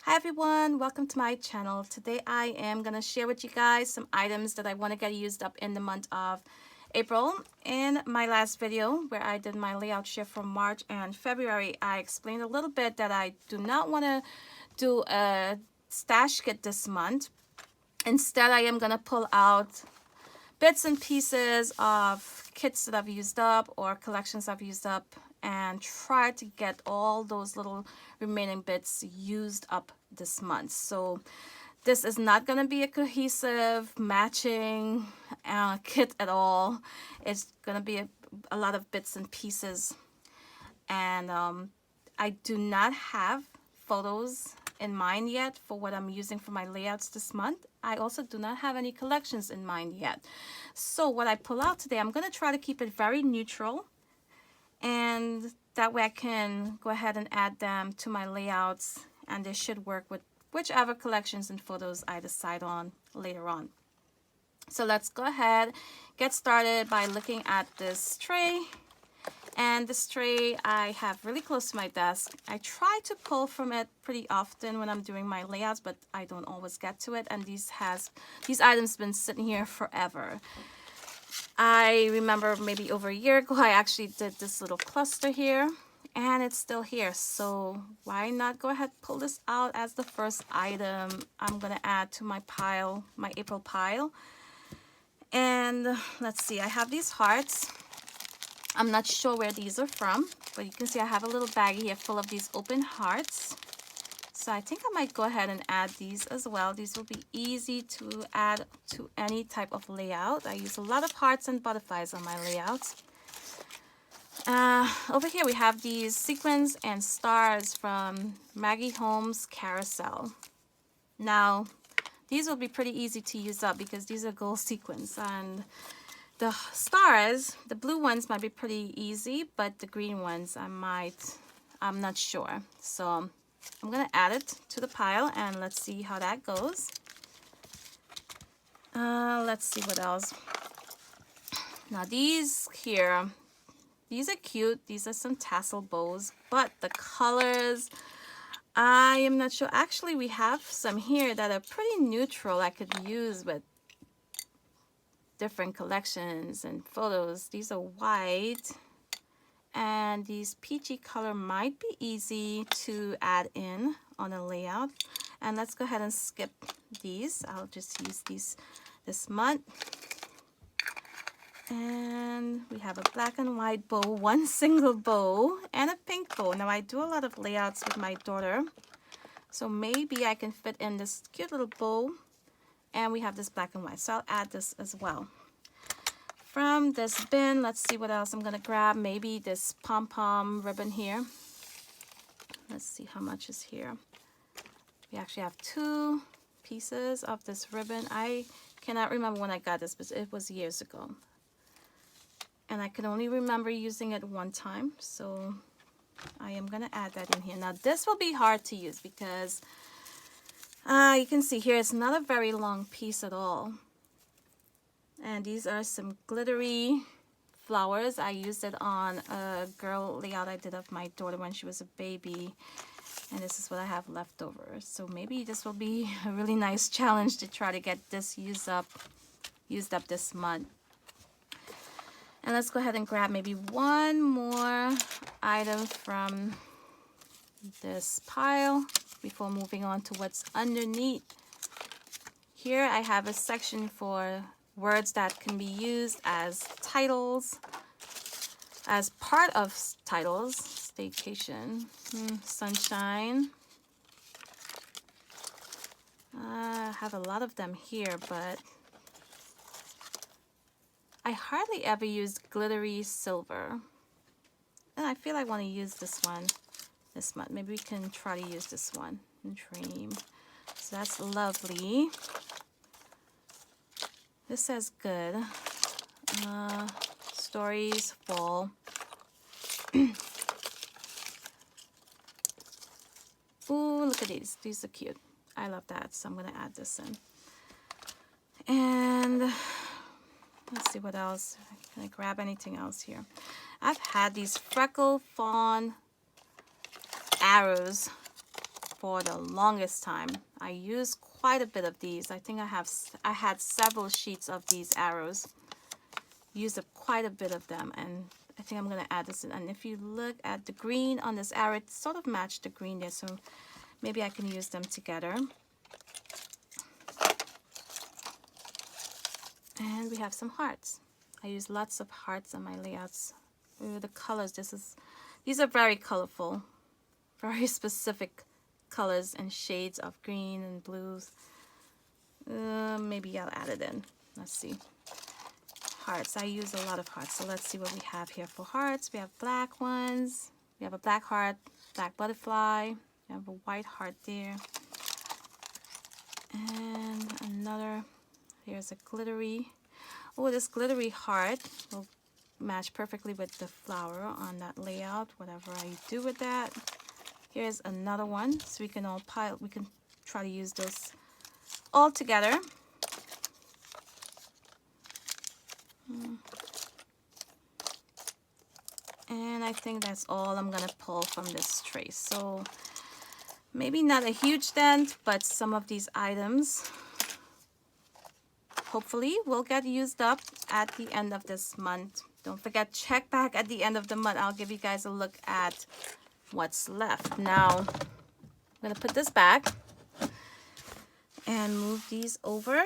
Hi everyone, welcome to my channel. Today I am going to share with you guys some items that I want to get used up in the month of April. In my last video where I did my layout shift for March and February, I explained a little bit that I do not want to do a stash kit this month. Instead, I am going to pull out bits and pieces of kits that I've used up or collections I've used up and try to get all those little remaining bits used up this month. So this is not going to be a cohesive matching kit at all. It's going to be a lot of bits and pieces, and I do not have photos in mind yet for what I'm using for my layouts this month. I also do not have any collections in mind yet. So what I pull out today, I'm going to try to keep it very neutral, and that way I can go ahead and add them to my layouts, and they should work with whichever collections and photos I decide on later on. So let's go ahead, get started by looking at this tray. And this tray I have really close to my desk. I try to pull from it pretty often when I'm doing my layouts, but I don't always get to it. And these items been sitting here forever. I remember maybe over a year ago, I actually did this little cluster here, and it's still here. So why not go ahead and pull this out as the first item I'm gonna add to my pile, my April pile. And let's see, I have these hearts. I'm not sure where these are from, but you can see I have a little baggie here full of these open hearts. So I think I might go ahead and add these as well. These will be easy to add to any type of layout. I use a lot of hearts and butterflies on my layouts. Over here we have these sequins and stars from Maggie Holmes Carousel. Now, these will be pretty easy to use up because these are gold sequins, and the stars, the blue ones might be pretty easy, but the green ones I'm not sure. So I'm gonna add it to the pile and let's see how that goes. Let's see what else. Now these here, these are cute. These are some tassel bows, but the colors, I am not sure. Actually, we have some here that are pretty neutral I could use with different collections and photos. These are white, and these peachy color might be easy to add in on a layout. And let's go ahead and skip these. I'll just use these this month. And we have a black and white bow, one single bow, and a pink bow. Now I do a lot of layouts with my daughter, so maybe I can fit in this cute little bow. And we have this black and white, so I'll add this as well. From this bin, let's see what else I'm gonna grab. Maybe this pom-pom ribbon here. Let's see how much is here. We actually have 2 pieces of this ribbon. I cannot remember when I got this, but it was years ago. And I can only remember using it one time, so I am gonna add that in here. Now this will be hard to use because you can see here it's not a very long piece at all. And these are some glittery flowers. I used it on a girl layout I did of my daughter when she was a baby. And this is what I have left over. So maybe this will be a really nice challenge to try to get this used up this month. And let's go ahead and grab maybe one more item from this pile before moving on to what's underneath. Here I have a section for words that can be used as titles, as part of titles. Staycation, sunshine. I have a lot of them here, but I hardly ever use glittery silver. And I feel I want to use this one this month. Maybe we can try to use this one. Dream. So that's lovely. This says good. Stories fall. Ooh, look at these. These are cute. I love that. So I'm going to add this in. And let's see what else. Can I grab anything else here? I've had these freckle fawn arrows for the longest time. I used quite a bit of these. I think I had several sheets of these arrows. Used up quite a bit of them, and I think I'm going to add this in. And if you look at the green on this arrow, it sort of matched the green there, so maybe I can use them together. And we have some hearts. I use lots of hearts on my layouts. Ooh, the colors, these are very colorful, very specific colors and shades of green and blues. Maybe I'll add it in. Let's see. Hearts. I use a lot of hearts, so let's see what we have here for hearts. We have black ones. We have a black heart, black butterfly. We have a white heart there. And another. Here's a glittery. Oh, this glittery heart will match perfectly with the flower on that layout, whatever I do with that. Here's another one, so we can try to use those all together. And I think that's all I'm gonna pull from this tray. So maybe not a huge dent, but some of these items hopefully will get used up at the end of this month. Don't forget, check back at the end of the month. I'll give you guys a look at what's left. Now, I'm gonna put this back and move these over.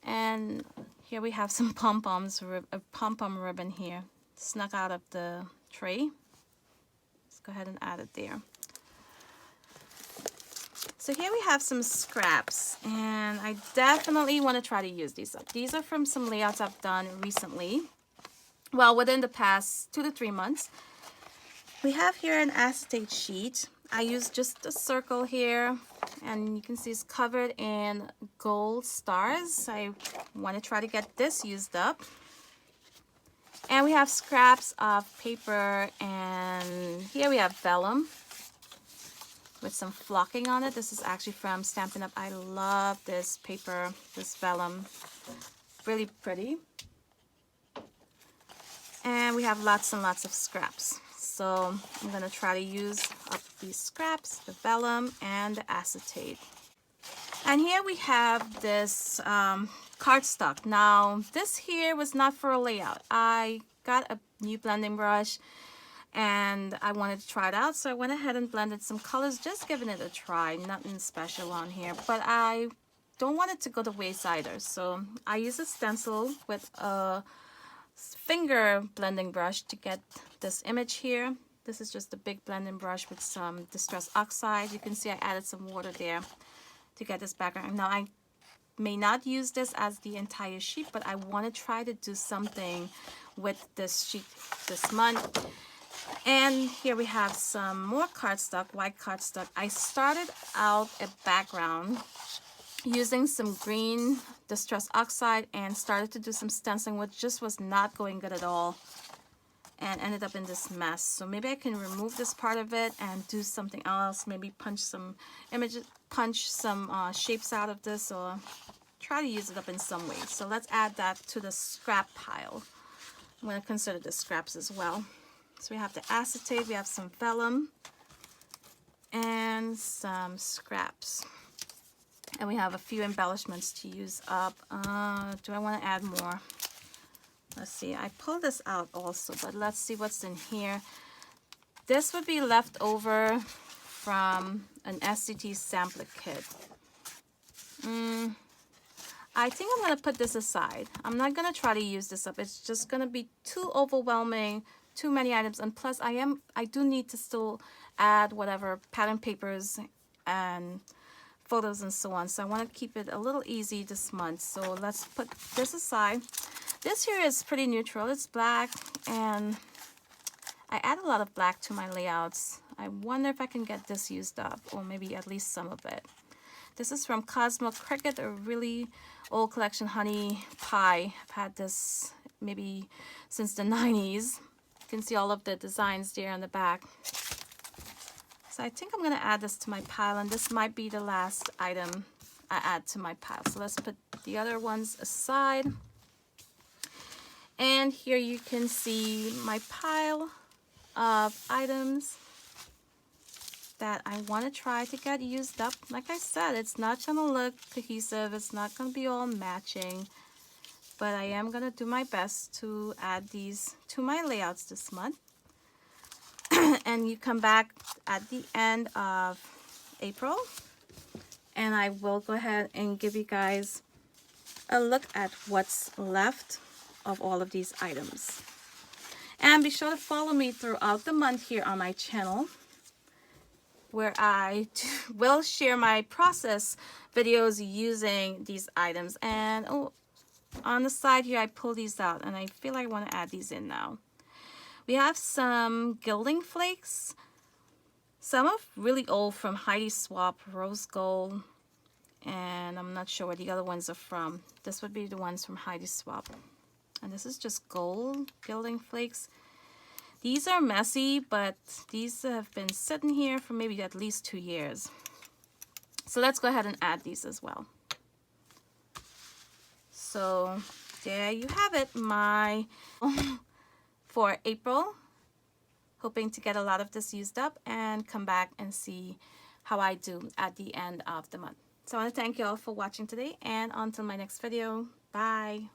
And here we have some pom-poms, a pom-pom ribbon here, snuck out of the tray. Let's go ahead and add it there. So here we have some scraps, and I definitely want to try to use these up. These are from some layouts I've done recently. Well, within the past 2 to 3 months. We have here an acetate sheet. I used just a circle here, and you can see it's covered in gold stars. I want to try to get this used up. And we have scraps of paper, and here we have vellum with some flocking on it. This is actually from Stampin' Up. I love this paper, this vellum. Really pretty. And we have lots and lots of scraps. So I'm going to try to use up these scraps, the vellum, and the acetate. And here we have this cardstock. Now, this here was not for a layout. I got a new blending brush, and I wanted to try it out, so I went ahead and blended some colors, just giving it a try. Nothing special on here, but I don't want it to go to waste either. So I use a stencil with a finger blending brush to get this image here. This is just a big blending brush with some Distress Oxide. You can see I added some water there to get this background. Now, I may not use this as the entire sheet, but I want to try to do something with this sheet this month. And here we have some more cardstock, white cardstock. I started out a background using some green Distress Oxide and started to do some stenciling, which just was not going good at all, and ended up in this mess. So maybe I can remove this part of it and do something else, maybe punch some images, punch some shapes out of this, or try to use it up in some way. So let's add that to the scrap pile. I'm going to consider the scraps as well. So we have the acetate, we have some vellum, and some scraps. And we have a few embellishments to use up. Do I want to add more? Let's see. I pulled this out also, but let's see what's in here. This would be left over from an SCT sampler kit. I think I'm going to put this aside. I'm not going to try to use this up. It's just going to be too overwhelming, too many items, and plus I do need to still add whatever pattern papers and photos and so on. So I want to keep it a little easy this month. So let's put this aside. This here is pretty neutral. It's black, and I add a lot of black to my layouts. I wonder if I can get this used up, or maybe at least some of it. This is from Cosmo Cricket, a really old collection, honey pie. I've had this maybe since the 90s. You can see all of the designs there on the back. So I think I'm going to add this to my pile, and this might be the last item I add to my pile. So let's put the other ones aside. And here you can see my pile of items. that I want to try to get used up. Like I said, it's not going to look cohesive. It's not going to be all matching. But I am going to do my best to add these to my layouts this month. And you come back at the end of April. And I will go ahead and give you guys a look at what's left of all of these items. And be sure to follow me throughout the month here on my channel, where I will share my process videos using these items. And oh, on the side here, I pull these out, and I feel like I want to add these in now. We have some gilding flakes. Some are really old, from Heidi Swapp, Rose Gold, and I'm not sure where the other ones are from. This would be the ones from Heidi Swapp. And this is just gold gilding flakes. These are messy, but these have been sitting here for maybe at least 2 years. So let's go ahead and add these as well. So there you have it, my for April. Hoping to get a lot of this used up and come back and see how I do at the end of the month. So I want to thank you all for watching today, and until my next video, bye.